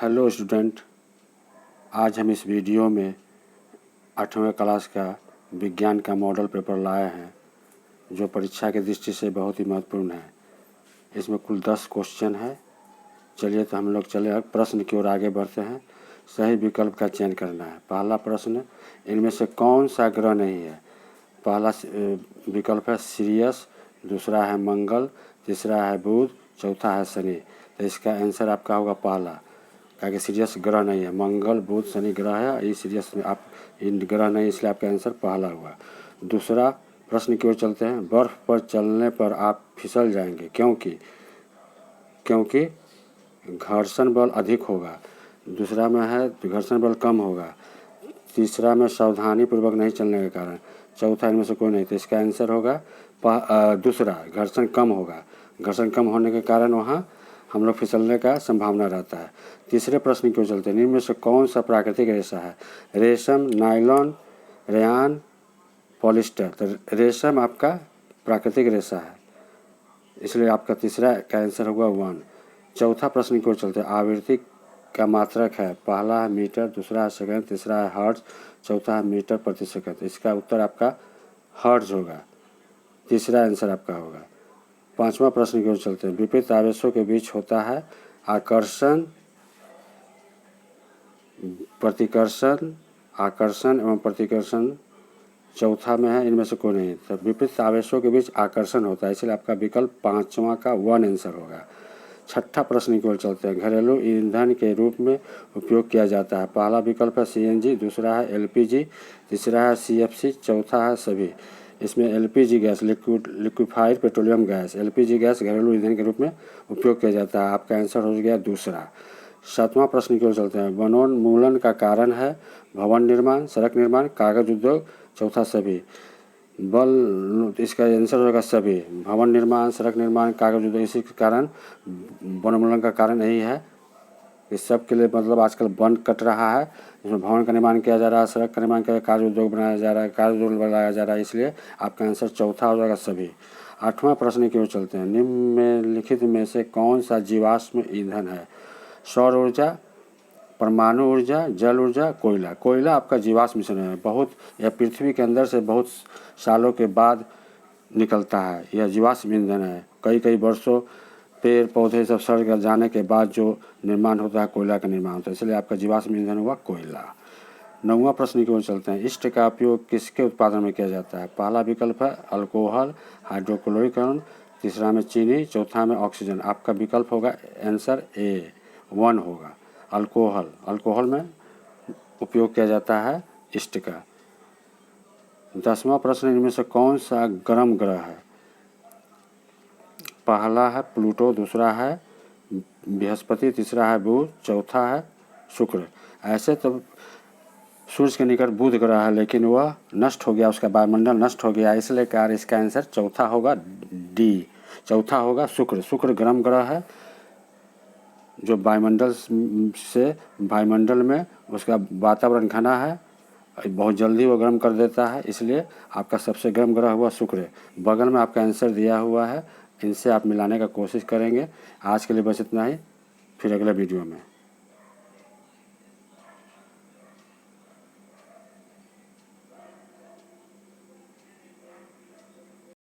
Hello student, आज हम इस वीडियो में 8वीं क्लास का विज्ञान का मॉडल पेपर लाए हैं जो परीक्षा की दृष्टि से बहुत ही महत्वपूर्ण है। इसमें कुल 10 क्वेश्चन है। चलिए तो हम लोग चले प्रश्न की ओर आगे बढ़ते हैं। सही विकल्प का चयन करना है। पहला प्रश्न, इनमें से कौन सा ग्रह नहीं है? पहला विकल्प है सीरियस, दूसरा है मंगल, तीसरा है बुध, चौथा है शनि। तो इसका आंसर आपका होगा पहला, क्या कि सीरियस ग्रह नहीं है। मंगल बुध शनि ग्रह है, ये सीरियस आप इन ग्रह नहीं, इसलिए आपका आंसर पहला हुआ। दूसरा प्रश्न की ओर चलते हैं। बर्फ़ पर चलने पर आप फिसल जाएंगे क्योंकि घर्षण बल अधिक होगा। दूसरा में है घर्षण बल कम होगा। तीसरा में सावधानी पूर्वक नहीं चलने के कारण। चौथा इनमें से कोई नहीं। तो इसका आंसर होगा दूसरा, घर्षण कम होगा। घर्षण कम होने के कारण वहाँ हम लोग फिसलने का संभावना रहता है। तीसरे प्रश्न की ओर चलते हैं। इनमें से कौन सा प्राकृतिक रेशा है? रेशम, नायलॉन, रेयान, पॉलिस्टर। तो रेशम आपका प्राकृतिक रेशा है, इसलिए आपका तीसरा का आंसर होगा 1। चौथा प्रश्न की ओर चलते हैं। आवृत्ति का मात्रक है। पहला है मीटर, दूसरा है सेकंड, तीसरा है हर्ट्ज, चौथा है मीटर प्रति सेकंड। इसका उत्तर आपका हर्ट्ज होगा, तीसरा आंसर आपका होगा। पांचवा प्रश्न की ओर चलते हैं। विपरीत आवेशों के बीच होता है आकर्षण, प्रतिकर्षण, आकर्षण एवं प्रतिकर्षण। चौथा में है इनमें से कोई नहीं। तो विपरीत आवेशों के बीच आकर्षण होता है, इसलिए आपका विकल्प पांचवा का 1 आंसर होगा। छठा प्रश्न की ओर चलते हैं। घरेलू ईंधन के रूप में उपयोग किया जाता है। पहला विकल्प है सीएनजी, दूसरा है एलपीजी, तीसरा है सीएफसी, चौथा है सभी। इसमें LPG gas, liquefied petroleum gas, LPG gas घरेलू ईंधन के रूप में उपयोग किया जाता है। आपका आंसर हो गया दूसरा। सातवां प्रश्न की ओर चलते हैं। वनोन्मूलन का कारण है भवन निर्माण, सड़क निर्माण, कागज उद्योग, चौथा सभी। इसका आंसर होगा सभी। भवन निर्माण, सड़क निर्माण, कागज उद्योग, इसी के कारण वनोन्मूलन का कारण यही है। इस सब के लिए मतलब आजकल वन कट रहा है, इसमें भवन का निर्माण किया जा रहा है, सड़क का निर्माण किया, कागज उद्योग बनाया जा रहा है, कागज उद्योग बनाया जा रहा है, इसलिए आपका आंसर चौथा हो जाएगा सभी। आठवां प्रश्न की ओर चलते हैं। निम्नलिखित में से कौन सा जीवाश्म ईंधन है? सौर ऊर्जा, परमाणु ऊर्जा, जल ऊर्जा, कोयला। कोयला आपका जीवाश्म ईंधन है। बहुत यह पृथ्वी के अंदर से बहुत सालों के बाद निकलता है। यह जीवाश्म ईंधन है। कई वर्षों पेड़ पौधे सब सड़ कर जाने के बाद जो निर्माण होता है, कोयला का निर्माण होता है, इसलिए आपका जीवाश्म ईंधन हुआ कोयला। 9वां प्रश्न की ओर चलते हैं। इष्ट का उपयोग किसके उत्पादन में किया जाता है? पहला विकल्प है अल्कोहल, हाइड्रोक्लोरिक एसिड, तीसरा में चीनी, चौथा में ऑक्सीजन। आपका विकल्प होगा आंसर ए 1 होगा। अल्कोहल में उपयोग किया जाता है इष्ट का। 10वां प्रश्न। इनमें से कौन सा गर्म ग्रह है? पहला है प्लूटो, दूसरा है बृहस्पति, तीसरा है बुध, चौथा है शुक्र। ऐसे तो सूर्य के निकट बुध ग्रह है, लेकिन वह नष्ट हो गया, उसका वायुमंडल नष्ट हो गया, इसलिए कार इसका आंसर चौथा होगा डी, चौथा होगा शुक्र। शुक्र गर्म ग्रह है जो वायुमंडल में उसका वातावरण घना है, बहुत जल्दी वो गर्म कर देता है, इसलिए आपका सबसे गर्म ग्रह हुआ शुक्र। बगल में आपका आंसर दिया हुआ है, इनसे आप मिलाने का कोशिश करेंगे। आज के लिए बस इतना ही, फिर अगले वीडियो में।